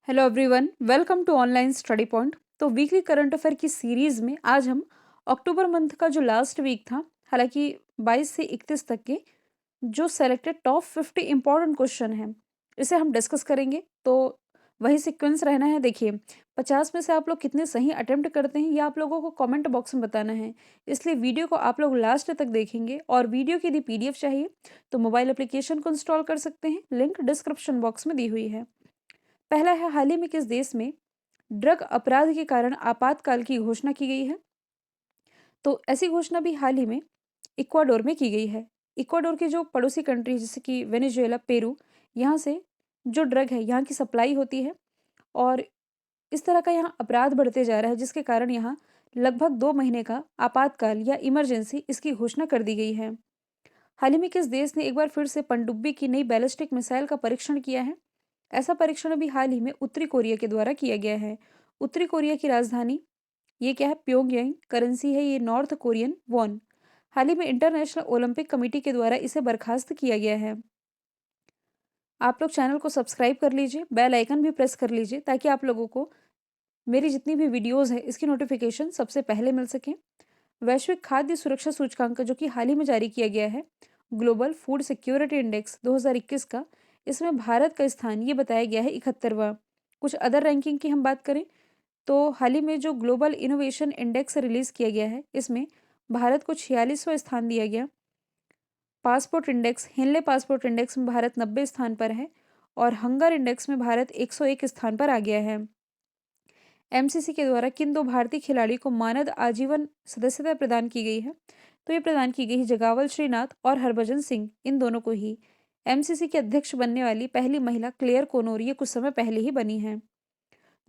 Hello everyone, welcome to online study point. तो weekly current affair की series में आज हम अक्टूबर मंथ का जो लास्ट वीक था, हालांकि 22 से 31 तक के जो सेलेक्टेड टॉप 50 इंपॉर्टेंट क्वेश्चन हैं, इसे हम डिस्कस करेंगे। तो वही सीक्वेंस रहना है। देखिए, 50 में से आप लोग कितने सही अटेम्प्ट करते हैं, ये आप लोगों को कमेंट बॉक्स में बताना है। इसलिए वीडियो को आप लोग लास्ट तक देखेंगे। और वीडियो की यदि पीडीएफ चाहिए तो मोबाइल एप्लीकेशन को इंस्टॉल कर सकते हैं, लिंक डिस्क्रिप्शन बॉक्स में दी हुई है। पहला है, हाल ही में किस देश में ड्रग अपराध के कारण आपातकाल की घोषणा की गई है? तो ऐसी घोषणा भी हाल ही में इक्वाडोर में की गई है। इक्वाडोर की जो पड़ोसी कंट्री जैसे कि वेनेजुएला, पेरू, यहाँ से जो ड्रग है यहाँ की सप्लाई होती है। और इस तरह का यहाँ अपराध बढ़ते जा रहा है, जिसके कारण यहाँ लगभग 2 महीने का आपातकाल या इमरजेंसी इसकी घोषणा कर दी गई है। हाल ही में किस देश ने एक बार फिर से पनडुब्बी की नई बैलिस्टिक मिसाइल का परीक्षण किया है? ऐसा परीक्षण अभी हाल ही में उत्तरी कोरिया के द्वारा किया गया है। उत्तरी कोरिया की राजधानी ये क्या है? प्योंगयांग। करेंसी है ये नॉर्थ कोरियन वॉन। हाल ही में इंटरनेशनल ओलंपिक कमेटी के द्वारा इसे बर्खास्त किया गया है। आप लोग चैनल को सब्सक्राइब कर लीजिए, बेल आइकन भी प्रेस कर लीजिए, ताकि आप लोगों को मेरी जितनी भी वीडियोस है इसकी नोटिफिकेशन सबसे पहले मिल सके। वैश्विक खाद्य सुरक्षा सूचकांक जो कि हाल ही में जारी किया गया है, ग्लोबल फूड सिक्योरिटी इंडेक्स 2021 का, इसमें भारत का स्थान ये बताया गया है 71वां। कुछ अदर रैंकिंग की हम बात करें तो हाल ही में जो ग्लोबल इनोवेशन इंडेक्स रिलीज किया गया है, इसमें भारत को 46वां स्थान दिया गया। Passport index, Henley passport index में भारत 90 स्थान पर है। और हंगर इंडेक्स में भारत 101 स्थान पर आ गया है। एमसीसी के द्वारा किन दो भारतीय खिलाड़ी को मानद आजीवन सदस्यता प्रदान की गई है? तो ये प्रदान की गई जगावल श्रीनाथ और हरभजन सिंह, इन दोनों को ही। एमसीसी के अध्यक्ष बनने वाली पहली महिला क्लेयर कोनोर ये कुछ समय पहले ही बनी है।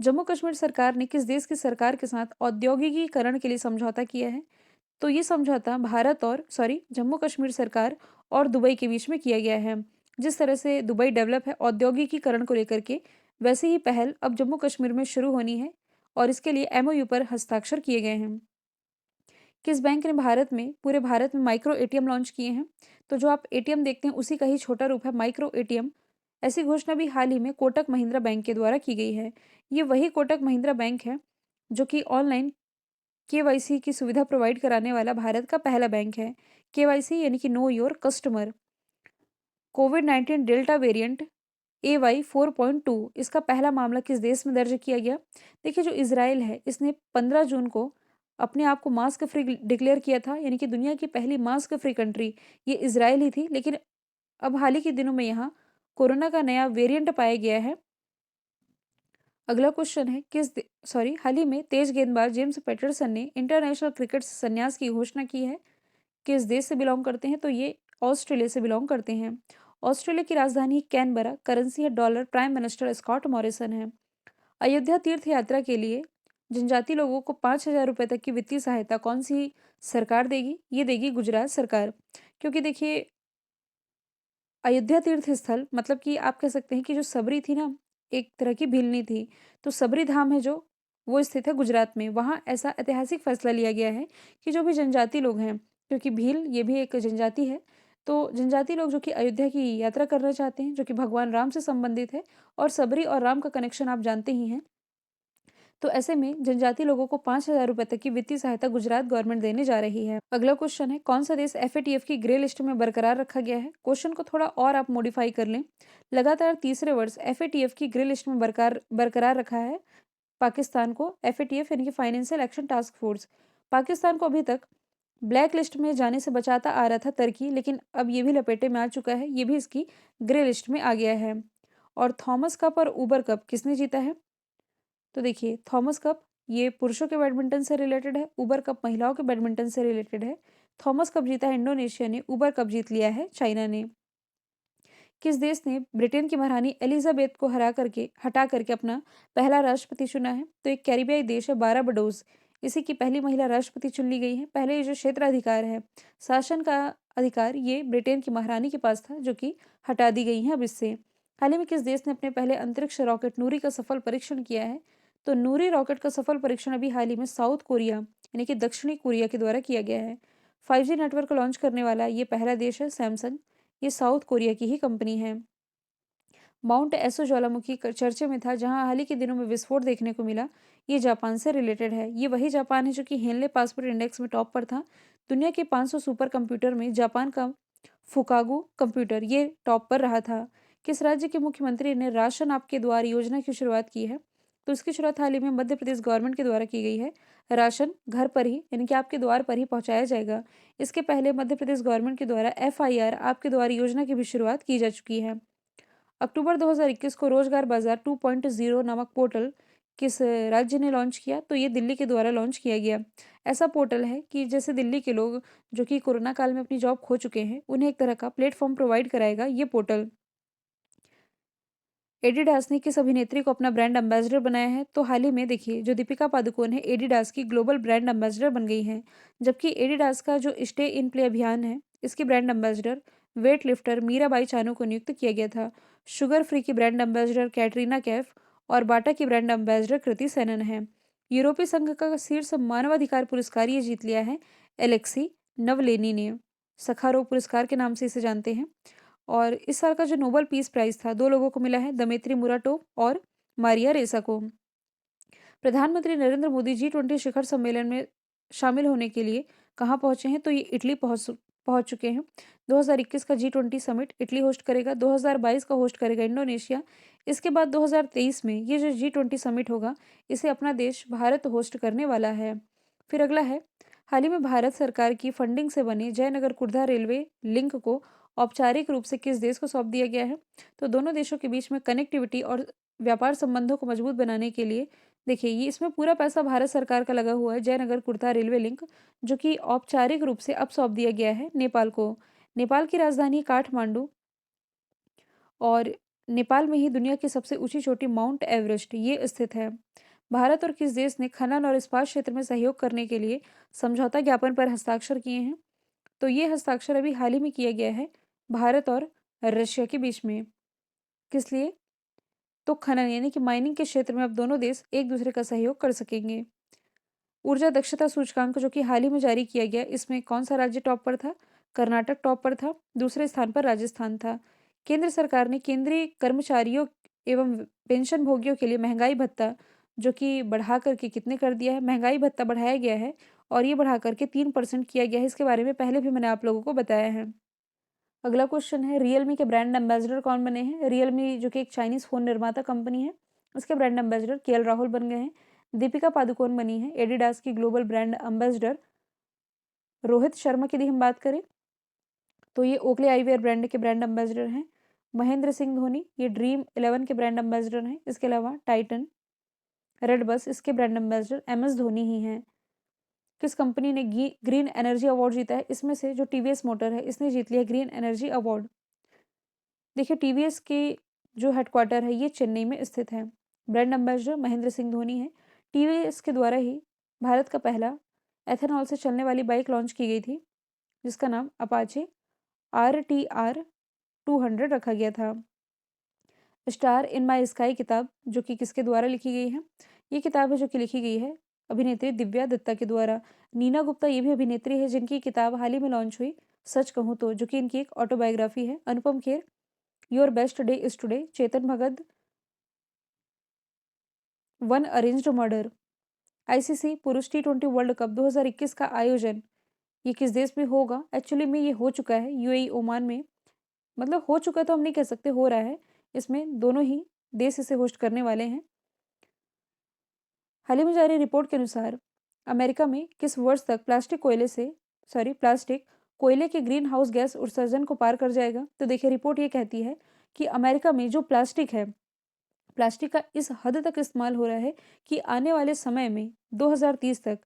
जम्मू कश्मीर सरकार ने किस देश की सरकार के साथ औद्योगिकीकरण के लिए समझौता किया है? तो ये समझौता जम्मू कश्मीर सरकार और दुबई के बीच में किया गया है। जिस तरह से दुबई डेवलप है औद्योगिकीकरण को लेकर के, वैसे ही पहल अब जम्मू कश्मीर में शुरू होनी है। और इसके लिए एमओयू पर हस्ताक्षर किए गए हैं। किस बैंक ने पूरे भारत में माइक्रो एटीएम लॉन्च किए हैं? तो जो आप एटीएम देखते हैं उसी का ही छोटा रूप है माइक्रो एटीएम। ऐसी घोषणा भी हाल ही में कोटक महिंद्रा बैंक के द्वारा की गई है। ये वही कोटक महिंद्रा बैंक है जो कि ऑनलाइन केवाईसी की सुविधा प्रोवाइड कराने वाला भारत का पहला बैंक है। केवाईसी यानी कि know your customer. Covid delta variant AY4.2, इसका पहला मामला किस देश में दर्ज किया गया? देखिए, जो इजराइल है इसने 15 जून को अपने आप को मास्क फ्री डिक्लेयर किया था, यानी कि दुनिया की पहली मास्क फ्री कंट्री ये इजराइल ही थी। लेकिन अब हाल ही के दिनों में यहाँ कोरोना का नया वेरिएंट पाया गया है। अगला क्वेश्चन है, हाल ही में तेज गेंदबाज जेम्स पैटरसन ने इंटरनेशनल क्रिकेट से संन्यास की घोषणा की है। किस देश से बिलोंग करते हैं? तो ये ऑस्ट्रेलिया से बिलोंग करते हैं। ऑस्ट्रेलिया की राजधानी कैनबरा, करेंसी है dollar, prime minister Scott Morrison है। अयोध्या तीर्थ यात्रा के लिए जनजाति लोगों को 5,000 रुपये तक की वित्तीय सहायता कौन सी सरकार देगी? ये देगी गुजरात सरकार। क्योंकि देखिए, अयोध्या तीर्थ स्थल मतलब कि आप कह सकते हैं कि जो सबरी थी ना, एक तरह की भीलनी थी। तो सबरी धाम है जो, वो स्थित है गुजरात में। वहाँ ऐसा ऐतिहासिक फैसला लिया गया है कि जो भी जनजाति लोग हैं, क्योंकि भील ये भी एक जनजाति है, तो जनजाति लोग जो कि अयोध्या की यात्रा करना चाहते हैं, जो कि भगवान राम से संबंधित है, और सबरी और राम का कनेक्शन आप जानते ही हैं, तो ऐसे में जनजाति लोगों को 5,000 रुपये तक की वित्तीय सहायता गुजरात गवर्नमेंट देने जा रही है। अगला क्वेश्चन है, कौन सा देश एफएटीएफ की ग्रे लिस्ट में बरकरार रखा गया है? क्वेश्चन को थोड़ा और आप मॉडिफाई कर लें। लगातार तीसरे वर्ष एफएटीएफ की ग्रे लिस्ट में बरकरार रखा है पाकिस्तान को। एफएटीएफ यानी कि financial action task force. Pakistan को अभी तक ब्लैक लिस्ट में जाने से बचाता आ रहा था तुर्की, लेकिन अब ये भी लपेटे में आ चुका है, ये भी इसकी ग्रे लिस्ट में आ गया है। और थॉमस कप और उबर कप किसने जीता है? तो देखिए, थॉमस कप ये पुरुषों के बैडमिंटन से रिलेटेड है, उबर कप महिलाओं के बैडमिंटन से रिलेटेड है। थॉमस कप जीता है इंडोनेशिया ने, उबर कप जीत लिया है चाइना ने। किस देश ने ब्रिटेन की महारानी एलिजाबेथ को हटा करके अपना पहला राष्ट्रपति चुना है? तो एक कैरिबियाई देश है बारबाडोस, इसी की पहली महिला राष्ट्रपति चुन ली गई है। पहले ये जो क्षेत्राधिकार है, शासन का अधिकार, ये ब्रिटेन की महारानी के पास था, जो कि हटा दी गई है अब इससे। हाल ही में किस देश ने अपने पहले अंतरिक्ष रॉकेट नूरी का सफल परीक्षण किया है? तो नूरी रॉकेट का सफल परीक्षण अभी हाल ही में साउथ कोरिया यानी कि दक्षिणी कोरिया के द्वारा किया गया है। 5G नेटवर्क लॉन्च करने वाला ये पहला देश है सैमसंग, ये साउथ कोरिया की ही कंपनी है। माउंट एसो ज्वालामुखी चर्चे में था, जहां हाल ही के दिनों में विस्फोट देखने को मिला। ये जापान से रिलेटेड है। ये वही जापान है जो कि हेनले पासपोर्ट इंडेक्स में टॉप पर था। दुनिया के 500 सुपर कंप्यूटर में जापान का फुकागु कंप्यूटर ये टॉप पर रहा था। किस राज्य के मुख्यमंत्री ने राशन आपके द्वार योजना की शुरुआत की है? तो इसकी शुरुआत हाल ही में मध्य प्रदेश गवर्नमेंट के द्वारा की गई है। राशन घर पर ही, यानी कि आपके द्वार पर ही पहुंचाया जाएगा। इसके पहले मध्य प्रदेश गवर्नमेंट के द्वारा FIR आपके द्वार योजना की भी शुरुआत की जा चुकी है। अक्टूबर 2021 को रोजगार बाजार 2.0 नामक पोर्टल किस राज्य ने लॉन्च किया? तो ये दिल्ली के द्वारा लॉन्च किया गया। ऐसा पोर्टल है कि जैसे दिल्ली के लोग जो कि कोरोना काल में अपनी जॉब खो चुके हैं, उन्हें एक तरह का प्लेटफॉर्म प्रोवाइड कराएगा ये पोर्टल। एडिडास ने किस अभिनेत्री को अपना ब्रांड एम्बेसडर बनाया है? तो हाल ही में देखिए, जो दीपिका पादुकोण है एडिडास की ग्लोबल ब्रांड एम्बेसडर बन गई हैं। जबकि एडिडास का जो स्टे इन प्ले अभियान है, इसकी brand ambassador weight lifter Mirabai Chanu को नियुक्त किया गया था। शुगर फ्री की ब्रांड एम्बेसडर कैटरीना कैफ और बाटा की ब्रांड एम्बेसडर कृति सेनन है। यूरोपीय संघ का शीर्ष मानवाधिकार पुरस्कार ये जीत लिया है एलेक्सी नवलेनी ने। सखारोव पुरस्कार के नाम से इसे जानते हैं। और इस साल का जो नोबेल पीस प्राइज था, 2 लोगों को मिला है, दमित्री मुराटोव और मारिया रेसा को। प्रधानमंत्री नरेंद्र मोदी G20 शिखर सम्मेलन में शामिल होने के लिए कहाँ पहुंचे हैं? तो ये इटली पहुंच पहुंच चुके हैं। 2021 का G20 समिट इटली होस्ट करेगा, 2022 का होस्ट करेगा इंडोनेशिया। इसके बाद 2023 में ये जो G20 समिट होगा, इसे अपना देश भारत होस्ट करने वाला है। फिर अगला है, हाल ही में भारत सरकार की फंडिंग से बने जयनगर कुर्धा रेलवे लिंक को औपचारिक रूप से किस देश को सौंप दिया गया है? तो दोनों देशों के बीच में कनेक्टिविटी और व्यापार संबंधों को मजबूत बनाने के लिए देखिए, ये इसमें पूरा पैसा भारत सरकार का लगा हुआ है। जयनगर कुर्था रेलवे लिंक जो कि औपचारिक रूप से अब सौंप दिया गया है नेपाल को। नेपाल की राजधानी काठमांडू और नेपाल में ही दुनिया की सबसे ऊंची चोटी माउंट एवरेस्ट ये स्थित है। भारत और किस देश ने खनन और इस्पात क्षेत्र में सहयोग करने के लिए समझौता ज्ञापन पर हस्ताक्षर किए हैं? तो ये हस्ताक्षर अभी हाल ही में किया गया है भारत और रशिया के बीच में। किस लिए? तो खनन यानी कि माइनिंग के क्षेत्र में अब दोनों देश एक दूसरे का सहयोग कर सकेंगे। ऊर्जा दक्षता सूचकांक जो कि हाल ही में जारी किया गया, इसमें कौन सा राज्य टॉप पर था? कर्नाटक टॉप पर था, दूसरे स्थान पर राजस्थान था। केंद्र सरकार ने केंद्रीय कर्मचारियों एवं पेंशन भोगियों के लिए महंगाई भत्ता जो कि बढ़ा करके कितने कर दिया है? महंगाई भत्ता बढ़ाया गया है और ये बढ़ा करके 3% किया गया है। इसके बारे में पहले भी मैंने आप लोगों को बताया है। अगला क्वेश्चन है, रियलमी के ब्रांड एम्बेसडर कौन बने हैं? रियलमी जो कि एक चाइनीज फोन निर्माता कंपनी है, उसके ब्रांड एम्बेसडर KL राहुल बन गए हैं। दीपिका पादुकोण बनी है एडिडास की global brand ambassador. Rohit Sharma की यदि हम बात करें, तो ये ओकले आईवेयर ब्रांड के ब्रांड एम्बेसडर हैं। महेंद्र सिंह धोनी ये Dream11 के ब्रांड एम्बेसडर हैं। इसके अलावा टाइटन, रेड बस इसके ब्रांड एम्बेसडर MS धोनी ही हैं। किस कंपनी ने ग्रीन एनर्जी अवार्ड जीता है? इसमें से जो TVS मोटर है, इसने जीत लिया ग्रीन एनर्जी अवार्ड। देखिए, TVS के जो हेडक्वार्टर है ये चेन्नई में स्थित है। ब्रांड एम्बेसडर महेंद्र सिंह धोनी है। TVS के द्वारा ही भारत का पहला एथेनॉल से चलने वाली बाइक लॉन्च की गई थी, जिसका नाम अपाचे RTR 200 रखा गया था। स्टार इन माई स्काई किताब जो कि किसके द्वारा लिखी गई है? ये किताब है जो कि लिखी गई है अभिनेत्री दिव्या दत्ता के द्वारा। नीना गुप्ता ये भी अभिनेत्री है जिनकी किताब हाल ही में लॉन्च हुई, सच कहूँ तो, जो कि इनकी एक ऑटोबायोग्राफी है। Anupam Kher your best day is today. Chetan Bhagat one arranged murder. ICC पुरुष T20 वर्ल्ड कप 2021 का आयोजन ये किस देश में होगा? एक्चुअली में ये हो चुका है UAE ओमान में। मतलब हो चुका तो हम नहीं कह सकते, हो रहा है। इसमें दोनों ही देश इसे होस्ट करने वाले हैं। हाल ही में जारी रिपोर्ट के अनुसार अमेरिका में किस वर्ष तक प्लास्टिक कोयले के ग्रीन हाउस गैस उत्सर्जन को पार कर जाएगा? तो देखिए, रिपोर्ट ये कहती है कि अमेरिका में जो प्लास्टिक है, प्लास्टिक का इस हद तक इस्तेमाल हो रहा है कि आने वाले समय में 2030 तक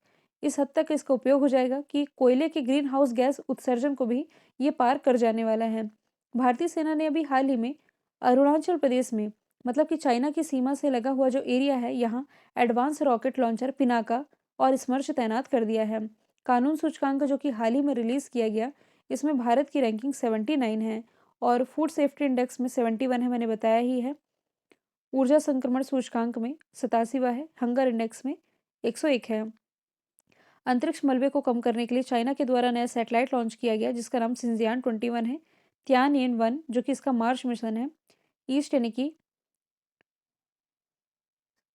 इस हद तक इसका उपयोग हो जाएगा कि कोयले के ग्रीन हाउस गैस उत्सर्जन को भी ये पार कर जाने वाला है। भारतीय सेना ने अभी हाल ही में अरुणाचल प्रदेश में, मतलब कि चाइना की सीमा से लगा हुआ जो एरिया है, यहाँ एडवांस रॉकेट लॉन्चर पिनाका और स्मर्श तैनात कर दिया है। कानून सूचकांक जो कि हाल ही में रिलीज किया गया, इसमें भारत की रैंकिंग 79 है और फूड सेफ्टी इंडेक्स में 71 है, मैंने बताया ही है। ऊर्जा संक्रमण सूचकांक में 87वां है, हंगर इंडेक्स में 101 है। अंतरिक्ष मलबे को कम करने के लिए चाइना के द्वारा नया सैटेलाइट लॉन्च किया गया जिसका नाम सिंजियान 21 है। तियानयिन 1 जो कि इसका मार्स मिशन है, ईस्ट यानी कि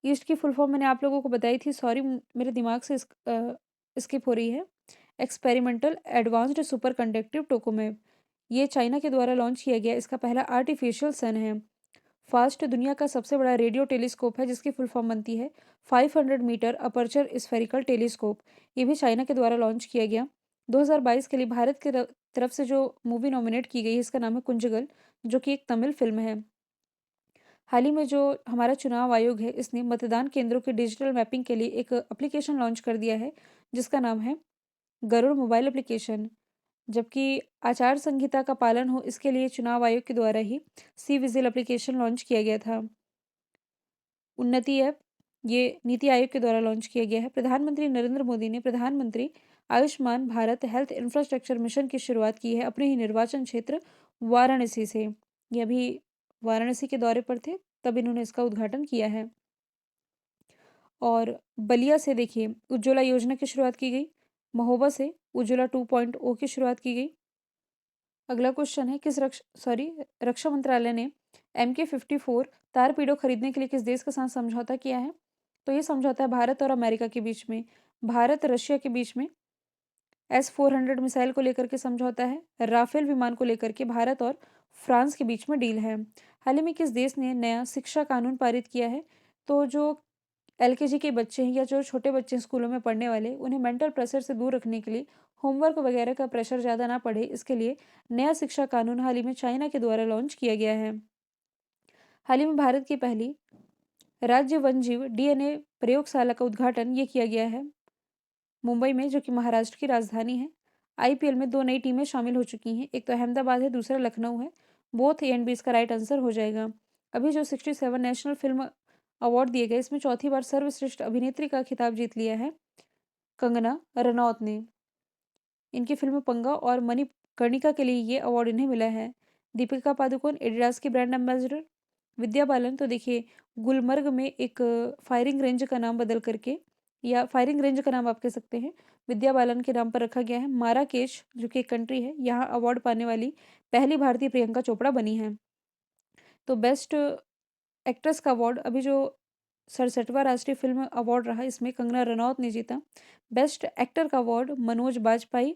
ईस्ट की फुल फॉर्म मैंने आप लोगों को बताई थी, सॉरी मेरे दिमाग से स्किप हो रही है। एक्सपेरिमेंटल एडवांस्ड सुपर कंडक्टिव टोकोमेव, ये चाइना के द्वारा लॉन्च किया गया इसका पहला आर्टिफिशियल सन है। फास्ट दुनिया का सबसे बड़ा रेडियो टेलीस्कोप है जिसकी फुल फॉर्म बनती है 500 मीटर अपर्चर स्फेरिकल टेलीस्कोप। ये भी चाइना के द्वारा लॉन्च किया गया। 2022 के लिए भारत की तरफ से जो मूवी नॉमिनेट की गई है इसका नाम है कुंजगल, जो कि एक तमिल फिल्म है। हाल ही में जो हमारा चुनाव आयोग है इसने मतदान केंद्रों की डिजिटल मैपिंग के लिए एक एप्लीकेशन लॉन्च कर दिया है जिसका नाम है गरुड़ मोबाइल एप्लीकेशन। जबकि आचार संहिता का पालन हो इसके लिए चुनाव आयोग के द्वारा ही सी विजिल एप्लीकेशन लॉन्च किया गया था। उन्नति ऐप, ये नीति आयोग के द्वारा लॉन्च किया गया है। प्रधानमंत्री नरेंद्र मोदी ने प्रधानमंत्री Ayushman Bharat health infrastructure mission की शुरुआत की है अपने ही निर्वाचन क्षेत्र वाराणसी से। ये अभी वाराणसी के दौरे पर थे, तब इन्होंने इसका उद्घाटन किया है। और बलिया से देखिए उज्ज्वला योजना की शुरुआत की गई। महोबा से उज्ज्वला 2.0 की शुरुआत की गई। अगला क्वेश्चन है रक्षा मंत्रालय ने MK54 तारपीडो खरीदने के लिए किस देश के साथ समझौता किया है? तो ये समझौता है भारत और अमेरिका के बीच में। भारत रशिया के बीच में S-400 मिसाइल को लेकर के समझौता है। राफेल विमान को लेकर के भारत और फ्रांस के बीच में डील है। हाल ही में किस देश ने नया शिक्षा कानून पारित किया है? तो जो LKG के बच्चे हैं या जो छोटे बच्चे हैं स्कूलों में पढ़ने वाले, उन्हें मेंटल प्रेशर से दूर रखने के लिए, होमवर्क वगैरह का प्रेशर ज़्यादा ना पड़े, इसके लिए नया शिक्षा कानून हाल ही में चाइना के द्वारा लॉन्च किया गया है। हाल ही में भारत की पहली राज्य वन्यजीव DNA प्रयोगशाला का उद्घाटन ये किया गया है मुंबई में, जो कि महाराष्ट्र की राजधानी है। IPL में 2 नई टीमें शामिल हो चुकी हैं, एक तो अहमदाबाद है, दूसरा लखनऊ है। बोथ ए एंड बी इसका राइट आंसर हो जाएगा। अभी जो 67 नेशनल फिल्म अवार्ड दिए गए इसमें चौथी बार सर्वश्रेष्ठ अभिनेत्री का खिताब जीत लिया है कंगना रनौत ने। इनकी फिल्म पंगा और मणिकर्णिका के लिए ये अवार्ड इन्हें मिला है। दीपिका पादुकोण एडिडास की ब्रांड एम्बेसडर। विद्या बालन तो देखिए गुलमर्ग में एक फायरिंग रेंज का नाम बदल करके, या फायरिंग रेंज का नाम आप कह सकते हैं, विद्या बालन के नाम पर रखा गया है। माराकेश जो कि एक कंट्री है, यहाँ अवार्ड पाने वाली पहली भारतीय प्रियंका चोपड़ा बनी है। तो बेस्ट एक्ट्रेस का अवार्ड अभी जो 67वां राष्ट्रीय फिल्म अवार्ड रहा इसमें कंगना रनौत ने जीता। बेस्ट एक्टर का अवार्ड मनोज बाजपेयी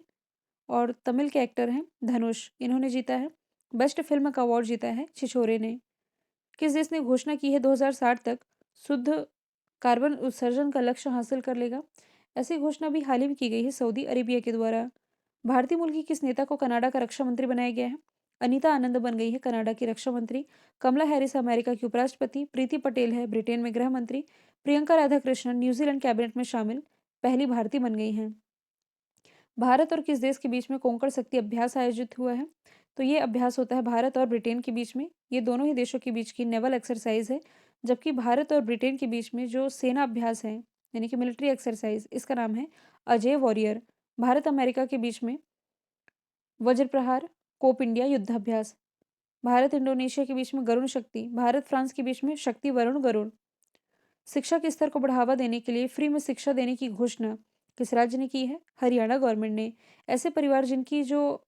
और तमिल के एक्टर हैं धनुष, इन्होंने जीता है। बेस्ट फिल्म का अवार्ड जीता है छिछोरे ने। किस देश ने घोषणा की है 2060 तक शुद्ध कार्बन उत्सर्जन का लक्ष्य हासिल कर लेगा? ऐसी घोषणा भी हाल ही में की गई है सऊदी अरेबिया के द्वारा। भारतीय मूल की किस नेता को कनाडा का रक्षा मंत्री बनाया गया है? अनीता आनंद बन गई है कनाडा की रक्षा मंत्री। कमला हैरिस अमेरिका की उपराष्ट्रपति। प्रीति पटेल है ब्रिटेन में गृह मंत्री। प्रियंका राधाकृष्णन न्यूजीलैंड कैबिनेट में शामिल पहली भारतीय बन गई हैं। भारत और किस देश के बीच में कोंकण शक्ति अभ्यास आयोजित हुआ है? तो ये अभ्यास होता है भारत और ब्रिटेन के बीच में। ये दोनों ही देशों के बीच की नेवल एक्सरसाइज है। जबकि भारत और ब्रिटेन के बीच में जो सेना अभ्यास है यानी कि मिलिट्री एक्सरसाइज, इसका नाम है अजय वॉरियर। भारत अमेरिका के बीच में वज्र प्रहार कोप इंडिया युद्धाभ्यास। भारत इंडोनेशिया के बीच में गरुण शक्ति। भारत फ्रांस के बीच में शक्ति वरुण गरुड़। शिक्षा के स्तर को बढ़ावा देने के लिए फ्री में शिक्षा देने की घोषणा किस राज्य ने की है? हरियाणा गवर्नमेंट ने। ऐसे परिवार जिनकी जो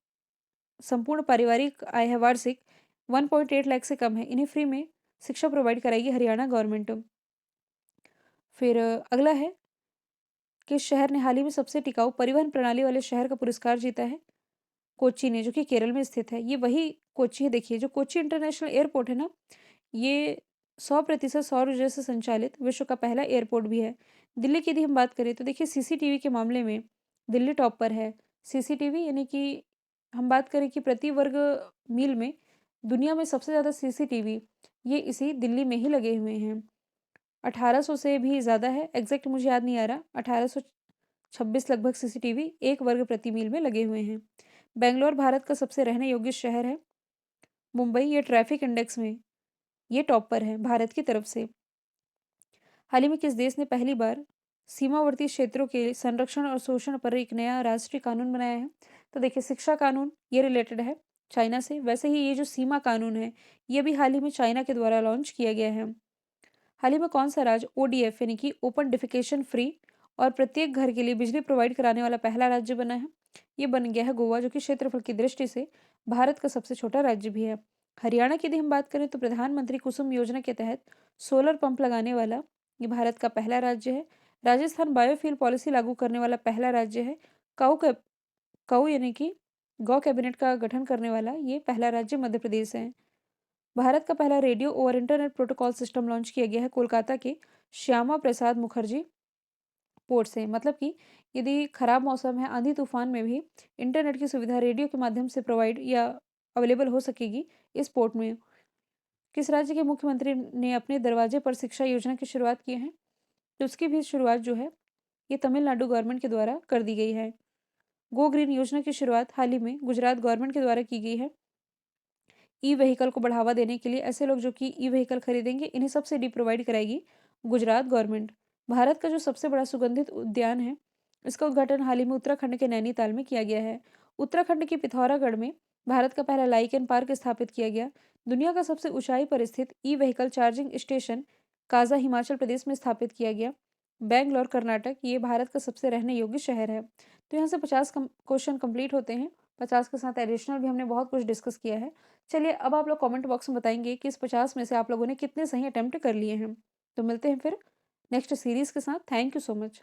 संपूर्ण पारिवारिक आय है वार्षिक 1.8 लाख से कम है, इन्हें फ्री में शिक्षा प्रोवाइड कराएगी हरियाणा गवर्नमेंट। फिर अगला है किस शहर ने हाल ही में सबसे टिकाऊ परिवहन प्रणाली वाले शहर का पुरस्कार जीता है? कोच्चि ने, जो कि केरल में स्थित है। ये वही कोच्चि है देखिए, जो कोच्चि इंटरनेशनल एयरपोर्ट है ना, ये 100% सौर ऊर्जा से संचालित विश्व का पहला एयरपोर्ट भी है। दिल्ली की यदि हम बात करें तो देखिए सीसीटीवी के मामले में दिल्ली टॉप पर है। सीसीटीवी यानी कि हम बात करें कि प्रति वर्ग मील में दुनिया में सबसे ज़्यादा सीसीटीवी ये इसी दिल्ली में ही लगे हुए हैं। 1800 से भी ज़्यादा है, एग्जैक्ट मुझे याद नहीं आ रहा, 1826 लगभग सीसीटीवी एक वर्ग प्रति मील में लगे हुए हैं। बेंगलोर भारत का सबसे रहने योग्य शहर है। मुंबई ये ट्रैफिक इंडेक्स में ये टॉप पर है भारत की तरफ से। हाल ही में किस देश ने पहली बार सीमावर्ती क्षेत्रों के संरक्षण और शोषण पर एक नया राष्ट्रीय कानून बनाया है? तो देखिए शिक्षा कानून ये रिलेटेड है चाइना से। वैसे ही ये जो सीमा कानून है ये भी हाल ही में चाइना के द्वारा लॉन्च किया गया है। हाल ही में कौन सा राज्य ODF यानी कि ओपन डिफिकेशन फ्री और प्रत्येक घर के लिए बिजली प्रोवाइड कराने वाला पहला राज्य बना है? ये बन गया है गोवा, जो कि क्षेत्रफल की दृष्टि से भारत का सबसे छोटा राज्य भी है। हरियाणा की यदि हम बात करें तो प्रधानमंत्री कुसुम योजना के तहत सोलर पंप लगाने वाला ये भारत का पहला राज्य है। राजस्थान बायोफ्यूल पॉलिसी लागू करने वाला पहला राज्य है। काऊ कै काऊ यानी कि गौ कैबिनेट का गठन करने वाला ये पहला राज्य मध्य प्रदेश है। भारत का पहला radio over internet protocol system launch किया गया है कोलकाता के श्यामा प्रसाद मुखर्जी पोर्ट से। मतलब कि यदि खराब मौसम है, आंधी तूफान में भी इंटरनेट की सुविधा रेडियो के माध्यम से प्रोवाइड या अवेलेबल हो सकेगी इस पोर्ट में। किस राज्य के मुख्यमंत्री ने अपने दरवाजे पर शिक्षा योजना की शुरुआत की है? तो उसकी भी शुरुआत जो है ये तमिलनाडु गवर्नमेंट के द्वारा कर दी गई है। गो ग्रीन योजना की शुरुआत हाल ही में गुजरात गवर्नमेंट के द्वारा की गई है। ई व्हीकल को बढ़ावा देने के लिए ऐसे लोग जो कि ई व्हीकल खरीदेंगे इन्हें सब्सिडी प्रोवाइड कराएगी गुजरात गवर्नमेंट। भारत का जो सबसे बड़ा सुगंधित उद्यान है इसका उद्घाटन हाल ही में उत्तराखंड के नैनीताल में किया गया है। उत्तराखंड के पिथौरागढ़ में भारत का पहला लाइकेन पार्क स्थापित किया गया। दुनिया का सबसे ऊंचाई पर स्थित E vehicle charging station Kaza Himachal Pradesh में स्थापित किया गया। बैंगलोर कर्नाटक ये भारत का सबसे रहने योग्य शहर है। तो यहाँ से 50 क्वेश्चन कंप्लीट होते हैं। 50 के साथ एडिशनल भी हमने बहुत कुछ डिस्कस किया है। चलिए अब आप लोग कमेंट बॉक्स में बताएंगे कि इस 50 में से आप लोगों ने कितने सही अटेम्प्ट कर लिए हैं। तो मिलते हैं फिर नेक्स्ट सीरीज के साथ। Thank you so much.